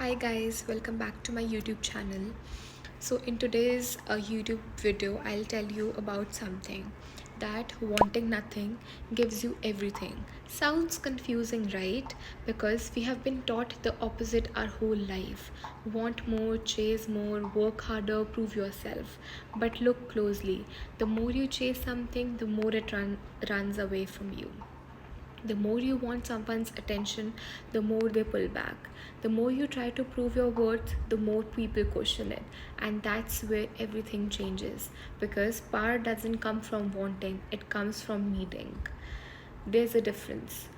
Hi guys, welcome back to my YouTube channel. So in today's YouTube video, I'll tell you about something that wanting nothing gives you everything. Sounds confusing, right? Because we have been taught the opposite our whole life. Want more, chase more, work harder, prove yourself. But look closely. The more you chase something, the more it runs away from you. The more you want someone's attention, the more they pull back. The more you try to prove your worth, the more people question it. And that's where everything changes. Because power doesn't come from wanting, it comes from needing. There's a difference.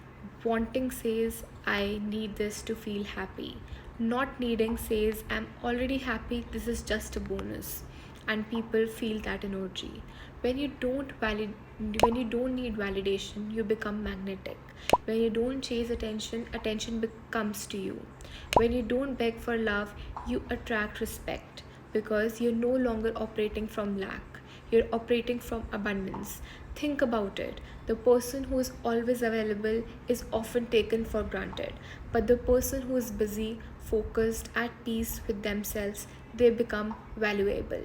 Wanting says, I need this to feel happy. Not needing says, I'm already happy, this is just a bonus. And people feel that energy. When you don't valid when you don't need validation, you become magnetic. When you don't chase attention, attention comes to you. When you don't beg for love, you attract respect because you're no longer operating from lack. You're operating from abundance. Think about it. The person who is always available is often taken for granted. But the person who is busy, focused, at peace with themselves, they become valuable.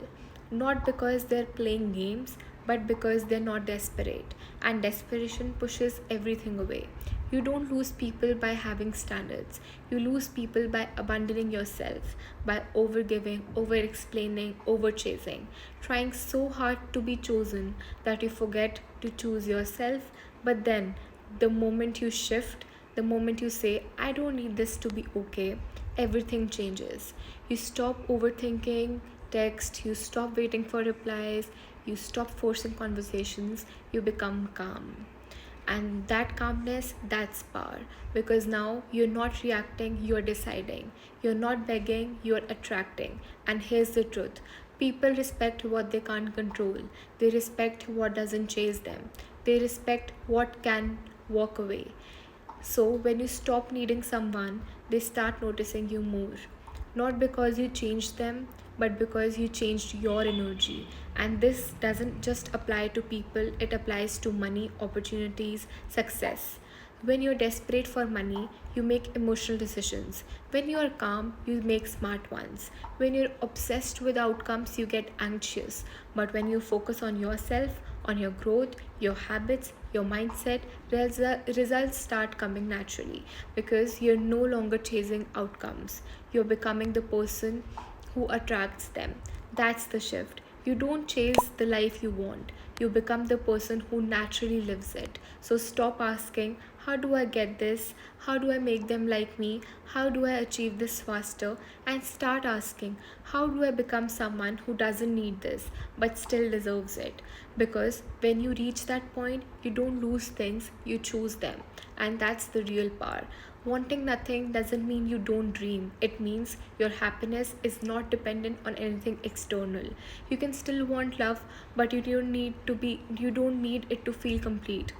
Not because they're playing games, but because they're not desperate. And desperation pushes everything away. You don't lose people by having standards. You lose people by abandoning yourself, by overgiving, over explaining, over chasing, trying so hard to be chosen that you forget to choose yourself. But then, the moment you shift, the moment you say, I don't need this to be okay, everything changes. You stop overthinking text, you stop waiting for replies, you stop forcing conversations, you become calm. And that calmness, that's power, because now you're not reacting, you're deciding. You're not begging, you're attracting. And here's the truth: people respect what they can't control, they respect what doesn't chase them, they respect what can walk away. So when you stop needing someone, they start noticing you more. Not because you changed them, but because you changed your energy. And this doesn't just apply to people, it applies to money, opportunities, success. When you're desperate for money, you make emotional decisions. When you're calm, you make smart ones. When you're obsessed with outcomes, you get anxious. But when you focus on yourself, on your growth, your habits, your mindset, results start coming naturally because you're no longer chasing outcomes. You're becoming the person who attracts them. That's the shift. You don't chase the life you want, you become the person who naturally lives it. So stop asking, how do I get this? How do I make them like me? How do I achieve this faster? And start asking, how do I become someone who doesn't need this but still deserves it? Because when you reach that point, you don't lose things, you choose them. And that's the real power. Wanting nothing doesn't mean you don't dream. It means your happiness is not dependent on anything external. You can still want love, but you don't need it to feel complete.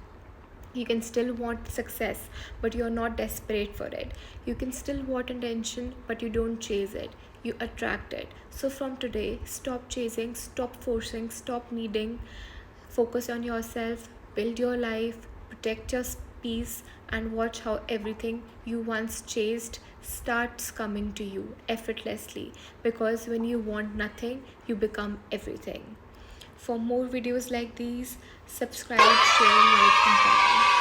You can still want success, but you're not desperate for it. You can still want attention, but you don't chase it. You attract it. So from today, stop chasing, stop forcing, stop needing. Focus on yourself, build your life, protect your peace, and watch how everything you once chased starts coming to you effortlessly. Because when you want nothing, you become everything. For more videos like these, subscribe, share, like, and comment.